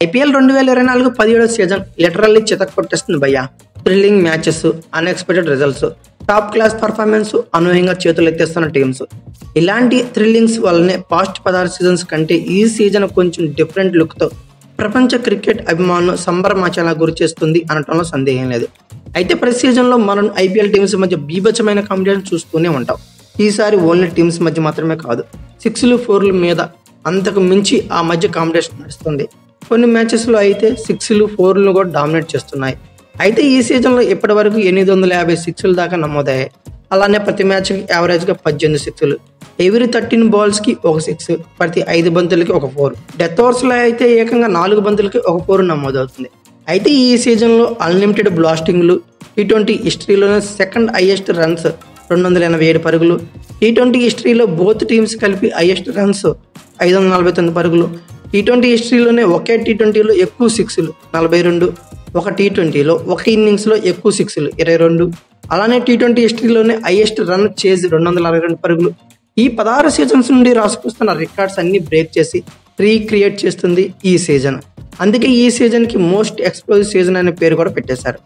IPL 2024 17వ season literally చితక్ కొట్టేస్తుంది భయ్యా. Thrilling matches, unexpected results, top class performance, అనూహ్యంగా చేతులు ఎత్తేస్తున్న టీమ్స్. ఇలాంటి థ్రిల్లింగ్స్ వల్లనే పాస్ట్ 16 సీజన్స్ కంటే ఈ సీజన్ కొంచెం డిఫరెంట్ లుక్తో ప్రపంచ క్రికెట్ అభిమానులు సంబరమాచాలా గురి చేస్తుంది అనటంలో సందేహం లేదు. అయితే ప్రతి సీజన్లో మనం ఐపీఎల్ టీమ్స్ మధ్య బీభత్సమైన కాంపిటీషన్ చూస్తూనే ఉంటాం. ఈసారి ఓన్లీ టీమ్స్ మధ్య మాత్రమే కాదు, 6లు 4ల మీద అంతకు మించి ఆ మధ్య కాంపిటీషన్ నడుస్తుంది. కొన్ని మ్యాచెస్లో అయితే 6లు 4లను కూడా డామినేట్ చేస్తున్నాయి. అయితే ఈ సీజన్లో ఇప్పటి వరకు 850 6ల దాకా నమోదయ్యాయి. అలానే ప్రతి మ్యాచ్కి యావరేజ్గా 18 6లు, ఎవ్రీ 13 బాల్స్కి ఒక 6, ప్రతి 5 బంతులకి ఒక 4. డెత్ ఓవర్స్లో అయితే ఏకంగా 4 బంతులకి ఒక 4 నమోదవుతుంది. అయితే ఈ సీజన్లో అన్లిమిటెడ్ బ్లాస్టింగ్లు, T20 హిస్టరీలోనే సెకండ్ హైయెస్ట్ రన్స్ 287 పరుగులు, T20 హిస్టరీలో బోత్ టీమ్స్ కలిపి హైయెస్ట్ రన్స్ 549 పరుగులు, T20 హిస్టరీలోనే ఒకే T20లో ఎక్కువ 6లు 42, ఒక T20లో ఒక ఇన్నింగ్స్లో ఎక్కువ 6లు 22, అలానే T20 హిస్టరీలోనే హైయెస్ట్ రన్ చేజ్ 262 పరుగులు. ఈ 16 సీజన్స్ నుండి రాసుకొస్తున్న రికార్డ్స్ అన్ని బ్రేక్ చేసి రీక్రియేట్ చేస్తుంది ఈ సీజన్. అందుకే ఈ సీజన్కి మోస్ట్ ఎక్స్ప్లోజివ్ సీజన్ అనే పేరు కూడా పెట్టేశారు.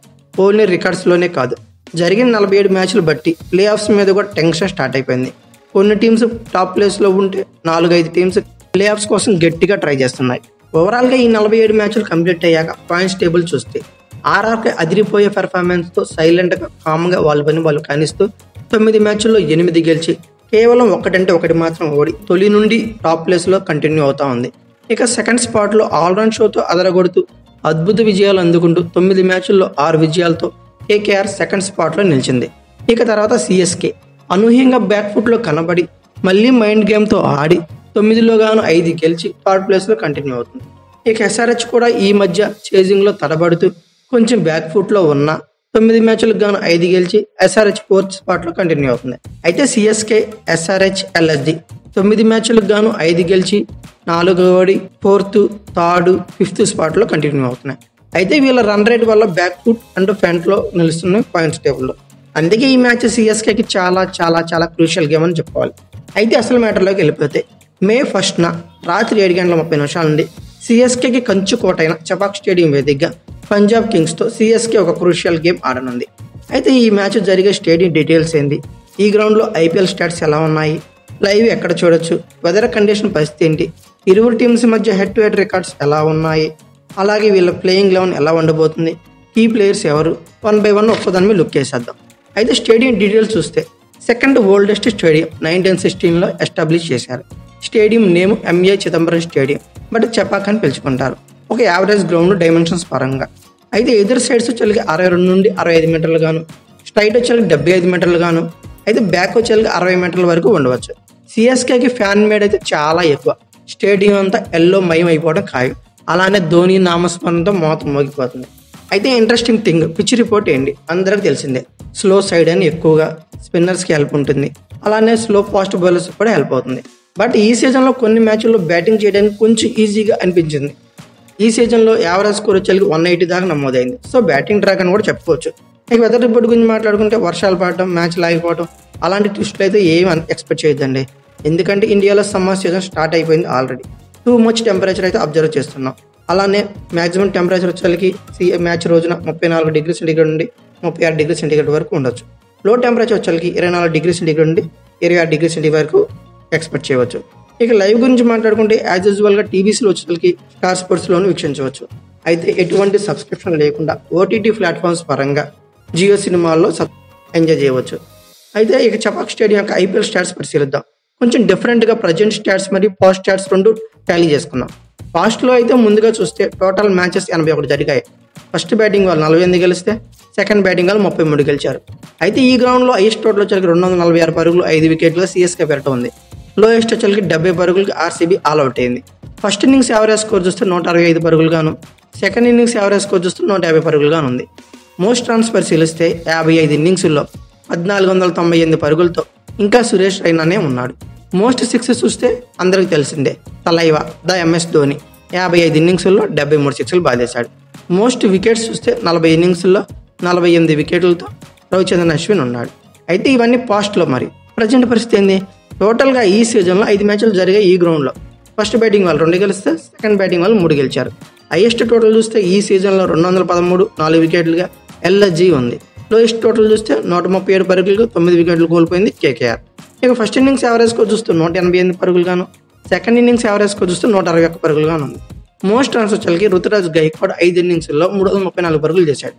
ఓన్లీ రికార్డ్స్లోనే కాదు, జరిగిన 47 మ్యాచ్లు బట్టి ప్లే ఆఫ్స్ మీద కూడా టెన్షన్ స్టార్ట్ అయిపోయింది. కొన్ని టీమ్స్ టాప్ ప్లేస్లో ఉంటే 4-5 టీమ్స్ ప్లే ఆఫ్స్ కోసం గట్టిగా ట్రై చేస్తున్నాయి. ఓవరాల్గా ఈ 47 మ్యాచ్లు కంప్లీట్ అయ్యాక పాయింట్స్ టేబుల్ చూస్తే ఆర్ఆర్కి అదిరిపోయే పెర్ఫార్మెన్స్తో సైలెంట్గా కామ్గా వాళ్ళ పని వాళ్ళు కానిస్తూ 9 మ్యాచ్ల్లో 8 గెలిచి కేవలం ఒకటంటే ఒకటి మాత్రం ఓడి తొలి నుండి టాప్ ప్లేస్లో కంటిన్యూ అవుతా ఉంది. ఇక సెకండ్ స్పాట్లో ఆల్రౌండ్ షోతో అదరగొడుతూ అద్భుత విజయాలు అందుకుంటూ 9 మ్యాచ్ల్లో 6 విజయాలతో కేకేఆర్ సెకండ్ స్పాట్లో నిలిచింది. ఇక తర్వాత సిఎస్కే అనూహ్యంగా బ్యాక్ ఫుట్లో కనబడి మళ్ళీ మైండ్ గేమ్తో ఆడి 9లో గాను 5 గెలిచి థర్డ్ ప్లేస్లో కంటిన్యూ అవుతుంది. ఇక ఎస్ఆర్హెచ్ కూడా ఈ మధ్య చేజింగ్లో తడబడుతూ కొంచెం బ్యాక్ ఫుట్లో ఉన్న 9 మ్యాచ్లకు గాను 5 గెలిచి ఎస్ఆర్హెచ్ ఫోర్త్ స్పాట్లో కంటిన్యూ అవుతుంది. అయితే సిఎస్కే, ఎస్ఆర్హెచ్, ఎల్ఎస్జి 9 మ్యాచ్లకు గాను 5 గెలిచి 4 ఓడి 4th, 3rd, 5th స్పాట్లో కంటిన్యూ అవుతున్నాయి. అయితే వీళ్ళ రన్ రేట్ వల్ల బ్యాక్ ఫుట్ అండ్ ఫ్రంట్లో నిలుస్తున్నాయి పాయింట్స్ టేబుల్లో. అందుకే ఈ మ్యాచ్ సిఎస్కేకి చాలా చాలా చాలా క్రూషియల్ గేమ్ అని చెప్పుకోవాలి. అయితే అసలు మ్యాటర్లోకి వెళ్ళిపోతే మే 1న రాత్రి 7:30 నుండి సిఎస్కేకి కంచుకోటైన చపాక్ స్టేడియం వేదికగా పంజాబ్ కింగ్స్తో సిఎస్కే ఒక క్రూషియల్ గేమ్ ఆడనుంది. అయితే ఈ మ్యాచ్ జరిగే స్టేడియం డీటెయిల్స్ ఏంటి, ఈ గ్రౌండ్లో ఐపీఎల్ స్టాట్స్ ఎలా ఉన్నాయి, లైవ్ ఎక్కడ చూడొచ్చు, వెదర్ కండిషన్ పరిస్థితి ఏంటి, ఇరువురు టీమ్స్ మధ్య హెడ్ టు హెడ్ రికార్డ్స్ ఎలా ఉన్నాయి, అలాగే వీళ్ళ ప్లేయింగ్ 11 ఎలా ఉండబోతుంది, కీ ప్లేయర్స్ ఎవరు, 1 by 1 ఒక్కదాని మీద లుక్ చేసేద్దాం. అయితే స్టేడియం డీటెయిల్స్ చూస్తే సెకండ్ ఓల్డెస్ట్ స్టేడియం 1916లో ఎస్టాబ్లిష్ చేశారు. Stadium name MA Chidambaram stadium, but Chepauk అని పిలుచుకుంటారు. ఒక యావరేజ్ గ్రౌండ్ డైమెన్షన్స్ పరంగా అయితే ఎదురు సైడ్స్ వచ్చేకి 62 నుండి 65 మీటర్లు గాను, స్ట్రైట్ వచ్చేకి 75 మీటర్లు గాను, అయితే బ్యాక్ వచ్చేకి 60 మీటర్ల వరకు ఉండవచ్చు. సిఎస్కేకి ఫ్యాన్ మేడ్ అయితే చాలా ఎక్కువ, స్టేడియం అంతా ఎల్లో మయం అయిపోవడం ఖాయం. అలానే ధోని నామస్మరణతో మోత మోగిపోతుంది. అయితే ఇంట్రెస్టింగ్ థింగ్, పిచ్ రిపోర్ట్ ఏంటి అందరికి తెలిసిందే, స్లో సైడ్ అని ఎక్కువగా స్పిన్నర్స్కి హెల్ప్ ఉంటుంది, అలానే స్లో ఫాస్ట్ బౌలర్స్ కూడా హెల్ప్ అవుతుంది. బట్ ఈ సీజన్లో కొన్ని మ్యాచ్ల్లో బ్యాటింగ్ చేయడానికి కొంచెం ఈజీగా అనిపించింది. ఈ సీజన్లో యావరేజ్ స్కోర్ వచ్చేకి 180 దాకా నమోదైంది. సో బ్యాటింగ్ ట్రాక్ అని కూడా చెప్పుకోవచ్చు. ఇక వెదర్ రిపోర్ట్ గురించి మాట్లాడుకుంటే వర్షాలు పడటం, మ్యాచ్ లాగిపోవడం అలాంటి ట్విస్టులు అయితే ఏమి ఎక్స్పెక్ట్ చేయొద్దండి. ఎందుకంటే ఇండియాలో సమ్మర్ సీజన్ స్టార్ట్ అయిపోయింది ఆల్రెడీ. టూ మచ్ టెంపరేచర్ అయితే అబ్జర్వ్ చేస్తున్నాం. అలానే మ్యాక్సిమం టెంపరేచర్ వచ్చేకి మ్యాచ్ రోజున 34 డిగ్రీ సెంటీగ్రేడ్ నుండి 36 డిగ్రీ సెంటీగ్రేడ్ వరకు ఉండొచ్చు. లో టెంపరేచర్ వచ్చేకి 24 డిగ్రీ సెంటీగ్రేడ్ నుండి 26 డిగ్రీ సెంటీగ్రేడ్ వరకు ఎక్స్పెక్ట్ చేయవచ్చు. ఇక లైవ్ గురించి మాట్లాడుకుంటే యాజ్ యూజువల్గా టీవీస్లో వచ్చేకి స్టార్ స్పోర్ట్స్లోనూ వీక్షించవచ్చు. అయితే ఎటువంటి సబ్స్క్రిప్షన్ లేకుండా ఓటీటీ ప్లాట్ఫామ్స్ పరంగా జియో సినిమాల్లో ఎంజాయ్ చేయవచ్చు. అయితే ఇక చపాక్ స్టేడియం యొక్క ఐపీఎల్ స్టాట్స్ పరిశీలిద్దాం. కొంచెం డిఫరెంట్గా ప్రజెంట్ స్టాట్స్ మరియు పాస్ట్ స్టాట్స్ రెండు టాలీ చేసుకున్నాం. పాస్ట్లో అయితే ముందుగా చూస్తే టోటల్ మ్యాచెస్ 81 జరిగాయి. ఫస్ట్ బ్యాటింగ్ వాళ్ళు 48 గెలిస్తే సెకండ్ బ్యాటింగ్ వాళ్ళు 33 గెలిచారు. అయితే ఈ గ్రౌండ్లో హైయెస్ట్ టోటల్ వచ్చేకి 246 పరుగులు 5 వికెట్లుగా సిఎస్కే పెరటం ఉంది. లోయెస్ట్ వచ్చేకి 70 పరుగులకి ఆర్సీబీ ఆల్అవుట్ అయింది. ఫస్ట్ ఇన్నింగ్స్ యావరేజ్ స్కోర్ చూస్తే 165 పరుగులు గాను, సెకండ్ ఇన్నింగ్స్ యావరేజ్ స్కోర్ చూస్తే 150 పరుగులు గాను ఉంది. మోస్ట్ రన్స్ పరిశీలిస్తే 55 ఇన్నింగ్స్లో 1498 పరుగులతో ఇంకా సురేష్ రైనానే ఉన్నాడు. మోస్ట్ సిక్సెస్ చూస్తే అందరికి తెలిసిందే, తలైవా ద ఎంఎస్ ధోని 55 ఇన్నింగ్స్లో 73 సిక్స్లు బాధేశాడు. మోస్ట్ వికెట్స్ చూస్తే 40 ఇన్నింగ్స్లో 48 వికెట్లతో రవిచంద్రన్ అశ్విన్ ఉన్నాడు. అయితే ఇవన్నీ పాస్ట్లో. మరి ప్రజెంట్ పరిస్థితి ఏంది, టోటల్గా ఈ సీజన్లో 5 మ్యాచ్లు జరిగాయి ఈ గ్రౌండ్లో. ఫస్ట్ బ్యాటింగ్ వాళ్ళు 2 గెలిస్తే సెకండ్ బ్యాటింగ్ వాళ్ళు 3 గెలిచారు. హైయెస్ట్ టోటల్ చూస్తే ఈ సీజన్లో 213 4 వికెట్లుగా ఎల్ఎస్జీ ఉంది. లోయెస్ట్ టోటల్ చూస్తే 137 పరుగులకు 9 వికెట్లు కోల్పోయింది కేకేఆర్. ఇక ఫస్ట్ ఇన్నింగ్స్ యావరేజ్ స్కోర్ చూస్తే 188 పరుగులుగాను, సెకండ్ ఇన్నింగ్స్ యావరేజ్ స్కోర్ చూస్తే 161 పరుగులుగాను ఉంది. మోస్ట్ రన్స్ వచ్చేసరికి రుతురాజ్ గైక్వాడ్ 5 ఇన్నింగ్స్లో 334 పరుగులు చేశాడు.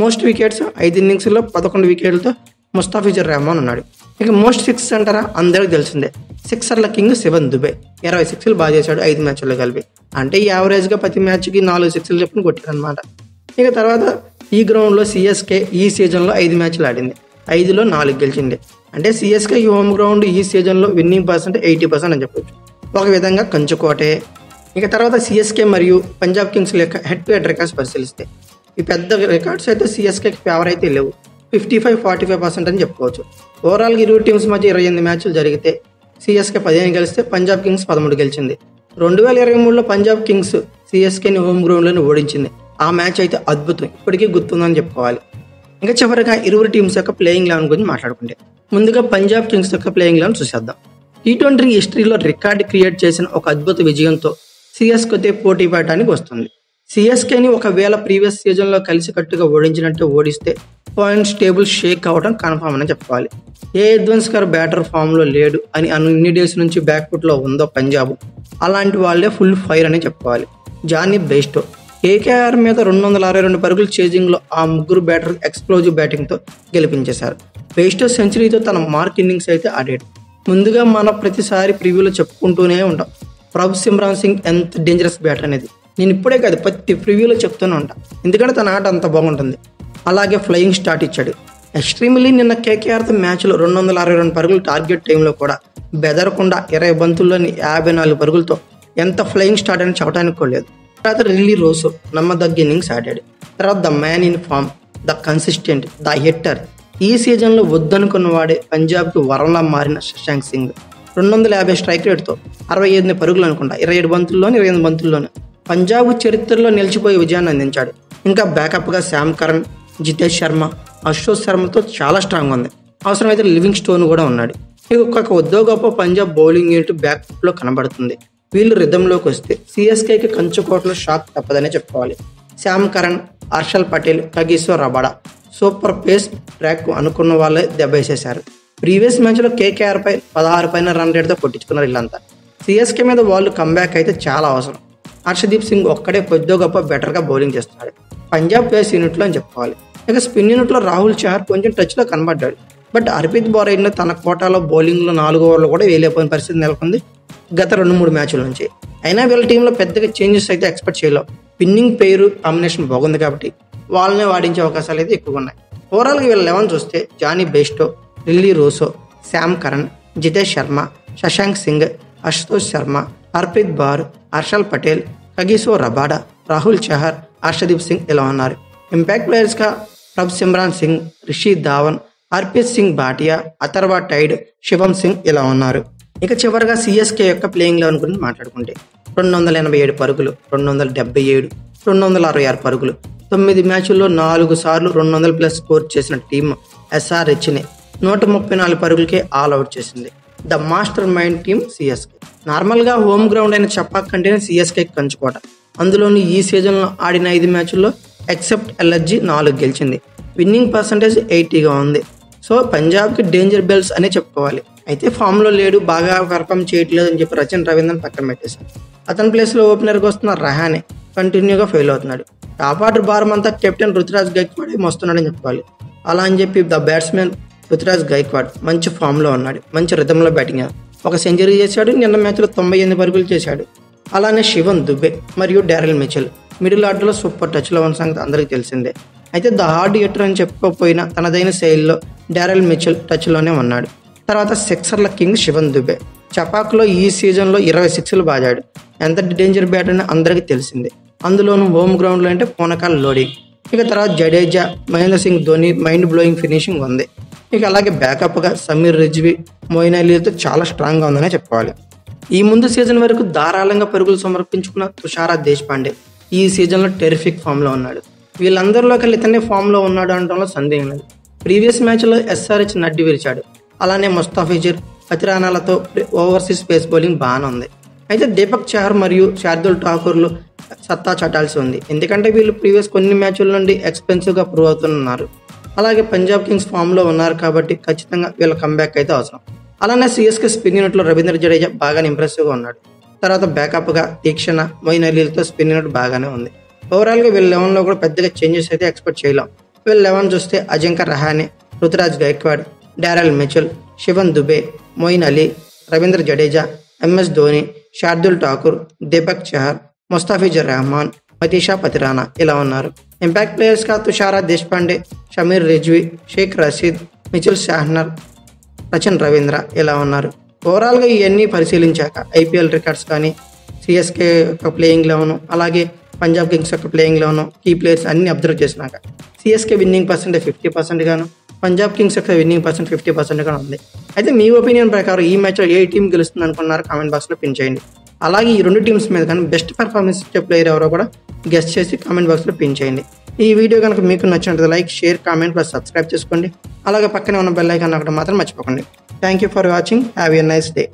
మోస్ట్ వికెట్స్ 5 ఇన్నింగ్స్లో 11 వికెట్లతో ముస్తాఫిజుర్ రెహమాన్ ఉన్నాడు. ఇక మోస్ట్ సిక్స్ అంటారా, అందరికీ తెలిసిందే. సిక్సర్ల కింగ్ శివన్ దుబే 20 సిక్స్లు బాగా చేశాడు 5 మ్యాచ్ల్లో కలిపి. అంటే యావరేజ్గా ప్రతి మ్యాచ్కి 4 సిక్స్లు చెప్పిన కొట్టారనమాట. ఇక తర్వాత ఈ గ్రౌండ్లో సిఎస్కే ఈ సీజన్లో 5 మ్యాచ్లు ఆడింది, 5లో 4 గెలిచింది. అంటే సిఎస్కే ఈ హోమ్ గ్రౌండ్ ఈ సీజన్లో విన్నింగ్ పర్సెంట్ 80% అని చెప్పొచ్చు. ఒక విధంగా కంచుకోటే. ఇక తర్వాత సిఎస్కే మరియు పంజాబ్ కింగ్స్ యొక్క హెడ్ టు హెడ్ రికార్డ్స్ పరిశీలిస్తే ఈ పెద్ద రికార్డ్స్ అయితే సిఎస్కేకి ఫేవర్ అయితే లేవు, 55-45% అని చెప్పుకోవచ్చు. ఓవరాల్గా ఇరు టీమ్స్ మధ్య 28 మ్యాచ్లు జరిగితే సిఎస్కే 15 గెలిస్తే పంజాబ్ కింగ్స్ 13 గెలిచింది. 2023లో పంజాబ్ కింగ్స్ సిఎస్కేని హోమ్ గ్రౌండ్లోనే ఓడించింది. ఆ మ్యాచ్ అయితే అద్భుతం, ఇప్పటికీ గుర్తుందని చెప్పుకోవాలి. ఇంకా చివరిగా ఇరువురు టీమ్స్ యొక్క ప్లేయింగ్ 11 గురించి మాట్లాడుకుంటే ముందుగా పంజాబ్ కింగ్స్ యొక్క ప్లేయింగ్ 11 చూసేద్దాం. T20 హిస్టరీలో రికార్డ్ క్రియేట్ చేసిన ఒక అద్భుత విజయంతో సిఎస్కేతో పోటీ పడడానికి వస్తుంది. సిఎస్కేని ఒకవేళ ప్రీవియస్ సీజన్లో కలిసికట్టుగా ఓడించినట్టు ఓడిస్తే పాయింట్స్ టేబుల్ షేక్ అవ్వడం కన్ఫామ్ అని చెప్పుకోవాలి. ఏ యజ్వంస్కర్ బ్యాటర్ ఫామ్లో లేడు అని అన్ని డేస్ నుంచి బ్యాక్ఫుట్లో ఉందో పంజాబ్, అలాంటి వాళ్ళే ఫుల్ ఫైర్ అని చెప్పుకోవాలి. జానీ బెయిస్టో కేకేఆర్ మీద 262 పరుగుల చేజింగ్లో ఆ ముగ్గురు బ్యాటర్ ఎక్స్ప్లోజివ్ బ్యాటింగ్తో గెలిపించేశారు. బెయిస్టో సెంచరీతో తన మార్క్ ఇన్నింగ్స్ అయితే ఆడాడు. ముందుగా మనం ప్రతిసారి ప్రివ్యూలో చెప్పుకుంటూనే ఉంటాం ప్రభ్ సిమ్రాన్ సింగ్ ఎంత డేంజరస్ బ్యాటర్ అనేది. నేను ఇప్పుడే కాదు ప్రతి ప్రివ్యూలో చెప్తూనే ఉంటాను, ఎందుకంటే తన ఆట అంత బాగుంటుంది. అలాగే ఫ్లయింగ్ స్టార్ట్ ఇచ్చాడు. ఎక్స్ట్రీమ్లీ నిన్న కేకేఆర్తో మ్యాచ్లో 262 పరుగులు టార్గెట్ టైంలో కూడా బెదరకుండా 20 బంతుల్లోని 54 పరుగులతో ఎంత ఫ్లయింగ్ స్టార్ట్ అని చెప్పడానికి కూడా లేదు. తర్వాత రిల్లీ రోసో నమ్మదగ్గ ఇన్నింగ్స్ ఆడాడు. తర్వాత the man in form, the consistent, the hitter, ఈ సీజన్లో వద్దనుకున్న వాడే పంజాబ్కి వరంలా మారిన శశాంక్ సింగ్ 250 స్ట్రైక్ రేట్తో 68 పరుగులు అనుకుంటా 27 బంతుల్లోని 28 బంతుల్లోనే పంజాబ్ చరిత్రలో నిలిచిపోయే విజయాన్ని అందించాడు. ఇంకా బ్యాకప్గా శామ్ కరణ్, జితేష్ శర్మ, అశోక్ శర్మతో చాలా స్ట్రాంగ్ ఉంది. అవసరమైతే లివింగ్ స్టోన్ కూడా ఉన్నాడు. ఇక ఒక్కొక్క వద్దో గొప్ప పంజాబ్ బౌలింగ్ యూనిట్ బ్యాక్ఫుట్లో కనబడుతుంది. వీళ్ళు రిథంలోకి వస్తే సిఎస్కేకి కంచుకోటలో షాక్ తప్పదనే చెప్పుకోవాలి. Sam Curran, Harshal Patel, Kagiso Rabada super pace track అనుకున్న వాళ్ళే దెబ్బేసేశారు. ప్రీవియస్ మ్యాచ్లో కేకేఆర్ పై 16 పైన రన్ రేట్తో కొట్టించుకున్నారు వీళ్ళంతా. సిఎస్కే మీద వాళ్ళు కంబ్యాక్ అయితే చాలా అవసరం. హర్షదీప్ సింగ్ ఒక్కడే కొద్దిగా గొప్ప బెటర్గా బౌలింగ్ చేస్తున్నాడు పంజాబ్ పేస్ యూనిట్లో అని చెప్పుకోవాలి. ఇక స్పిన్ యూనిట్లో రాహుల్ చహర్ కొంచెం టచ్లో కనబడ్డాడు. బట్ హర్ప్రీత్ బౌరైడ్ను తన కోటాలో బౌలింగ్లో 4 ఓవర్లు కూడా వేయలేకపోయిన పరిస్థితి నెలకొంది గత 2-3 మ్యాచ్ల నుంచి. అయినా వీళ్ళ టీంలో పెద్దగా చేంజెస్ అయితే ఎక్స్పెక్ట్ చేయలేం. పిన్నింగ్ పేరు కాంబినేషన్ బాగుంది కాబట్టి వాళ్ళనే వాడించే అవకాశాలు అయితే ఎక్కువగా ఉన్నాయి. ఓవరాల్గా వీళ్ళ 11 చూస్తే Jonny Bairstow, Rilee Rossouw, Sam Curran, Jitesh Sharma, Shashank Singh, Ashutosh Sharma, Harpreet Brar, Harshal Patel, Kagiso Rabada, Rahul Chahar, Harshdeep Singh ఇలా ఉన్నారు. ఇంపాక్ట్ ప్లేయర్స్గా ప్రభ్ సిమ్రాన్ సింగ్, రిషి ధావన్, హర్ప్రీత్ సింగ్ భాటియా, అథర్వా టైడ్, శివం సింగ్ ఇలా ఉన్నారు. ఇక చివరిగా సిఎస్కే యొక్క ప్లేయింగ్ 11 గురించి మాట్లాడుకుంటే 287 పరుగులు, 277, 266 పరుగులు, 9 మ్యాచ్ల్లో 4 సార్లు 200+ స్కోర్ చేసిన టీం ఎస్ఆర్హెచ్ని 134 పరుగులకే ఆల్ అవుట్ చేసింది. The master mind team CSK. నార్మల్గా హోమ్ గ్రౌండ్ అయిన చెప్పాక్ కంటేనే సిఎస్కే కంచుకోట. అందులోని ఈ సీజన్లో ఆడిన 5 మ్యాచ్ల్లో ఎక్సెప్ట్ ఎల్ఎస్జీ 4 గెలిచింది. విన్నింగ్ పర్సంటేజ్ 80గా ఉంది. సో పంజాబ్కి డేంజర్ బెల్స్ అనే చెప్పుకోవాలి. అయితే ఫామ్లో లేడు, బాగా పర్ఫామ్ చేయట్లేదు అని చెప్పి రచన్ రవీంద్రన్ పక్కన పెట్టేశారు. అతని ప్లేస్లో ఓపెనర్గా వస్తున్న రహానే కంటిన్యూగా ఫెయిల్ అవుతున్నాడు. టాప్ ఆర్డర్ భారం అంతా కెప్టెన్ రుతురాజ్ గైక్వాడ్ మోస్తున్నాడని చెప్పుకోవాలి. అలా అని చెప్పి ద బ్యాట్స్మెన్ రుతురాజ్ గైక్వాడ్ మంచి ఫామ్లో ఉన్నాడు, మంచి రిథంలో బ్యాటింగ్, ఒక సెంచరీ చేశాడు. నిన్న మ్యాచ్లో 98 పరుగులు చేశాడు. అలానే శివన్ దుబే మరియు డారెల్ మిచెల్ మిడిల్ ఆర్డర్లో సూపర్ టచ్లో ఉన్న సంగతి అందరికీ తెలిసిందే. అయితే ద హార్డ్ హిట్టర్ అని చెప్పుకోకపోయినా తనదైన శైలిలో డారెల్ మిచెల్ టచ్లోనే ఉన్నాడు. తర్వాత సిక్సర్ల కింగ్ శివన్ దుబే చపాక్లో ఈ సీజన్లో 20 సిక్స్లు బాజాడు. ఎంత డేంజర్ బ్యాట్ అని అందరికీ తెలిసిందే. అందులోనూ హోమ్ గ్రౌండ్లో అంటే పూనకాల లోడింగ్. ఇక తర్వాత Jadeja, Mahendra Singh Dhoni mind blowing finishing ఉంది. ఇక అలాగే బ్యాకప్గా సమీర్ రిజ్వీ, మొయిన్ అలీతో చాలా స్ట్రాంగ్గా ఉందనే చెప్పుకోవాలి. ఈ ముందు సీజన్ వరకు ధారాళంగా పరుగులు సమర్పించుకున్న తుషారా దేశపాండే ఈ సీజన్లో టెరిఫిక్ ఫామ్లో ఉన్నాడు. వీళ్ళందరిలోకి ఇతనే ఫామ్లో ఉన్నాడు అనడంలో సందేహం లేదు. ప్రీవియస్ మ్యాచ్లో ఎస్ఆర్హెచ్ నడ్డి విరిచాడు. అలానే ముస్తాఫిజుర్, పతిరానాలతో ఓవర్సీస్ పేస్ బౌలింగ్ బాగానే ఉంది. అయితే దీపక్ చహర్ మరియు శార్దుల్ ఠాకూర్లు సత్తా చాటాల్సి ఉంది. ఎందుకంటే వీళ్ళు ప్రీవియస్ కొన్ని మ్యాచ్ల నుండి ఎక్స్పెన్సివ్గా ప్రూవ్ అవుతున్నారు. అలాగే పంజాబ్ కింగ్స్ ఫామ్లో ఉన్నారు కాబట్టి ఖచ్చితంగా వీళ్ళ కంబ్యాక్ అయితే అవసరం. అలానే సిఎస్కే స్పిన్ యూనిట్లో రవీంద్ర జడేజా బాగానే ఇంప్రెసివ్గా ఉన్నాడు. తర్వాత బ్యాకప్గా తీక్షణ, మొయిన్ అలీలతో స్పిన్ యూనిట్ బాగానే ఉంది. ఓవరాల్గా వీళ్ళ 11లో కూడా పెద్దగా చేంజెస్ అయితే ఎక్స్పెక్ట్ చేయలేం. వీళ్ళ 11 చూస్తే Ajinkya Rahane, Ruturaj Gaikwad, Daryl Mitchell, Shivam Dube, Moeen Ali, Ravindra Jadeja, MS Dhoni, Shardul Thakur, Deepak Chahar, Mustafizur Rahman, Matheesha Pathirana ఇలా ఉన్నారు. ఇంపాక్ట్ ప్లేయర్స్గా తుషారా దేశ్పాండే, షమీర్ రిజ్వీ, షేక్ రషీద్, మిచెల్ షాహ్నర్, సచిన్ రవీంద్ర ఇలా ఉన్నారు. ఓవరాల్గా ఇవన్నీ పరిశీలించాక ఐపీఎల్ రికార్డ్స్ కానీ, సిఎస్కే యొక్క ప్లేయింగ్ 11, అలాగే పంజాబ్ కింగ్స్ యొక్క ప్లేయింగ్ 11, కీ ప్లేయర్స్ అన్ని అబ్జర్వ్ చేసినాక సిఎస్కే విన్నింగ్ పర్సెంటేజ్ 50% గాను, పంజాబ్ కింగ్స్ యొక్క విన్నింగ్ పర్సెంట్ 50% గాను ఉంది. అయితే మీ ఒపీనియన్ ప్రకారం ఈ మ్యాచ్లో ఏ టీం గెలుస్తుంది అనుకున్నారు కామెంట్ బాక్స్లో పిన్ చేయండి. అలాగే ఈ రెండు టీమ్స్ మీద కానీ బెస్ట్ పర్ఫార్మెన్స్ ఇచ్చే ప్లేయర్ ఎవరో కూడా గెస్ట్ చేసి కామెంట్ బాక్స్లో పిన్ చేయండి. ఈ వీడియో కనుక మీకు నచ్చినట్లయితే like, share, comment plus subscribe చేసుకోండి. అలాగే పక్కనే ఉన్న బెల్ ఐకాన్ నొక్కడం మాత్రం మర్చిపోకండి. Thank you for watching. Have a nice day.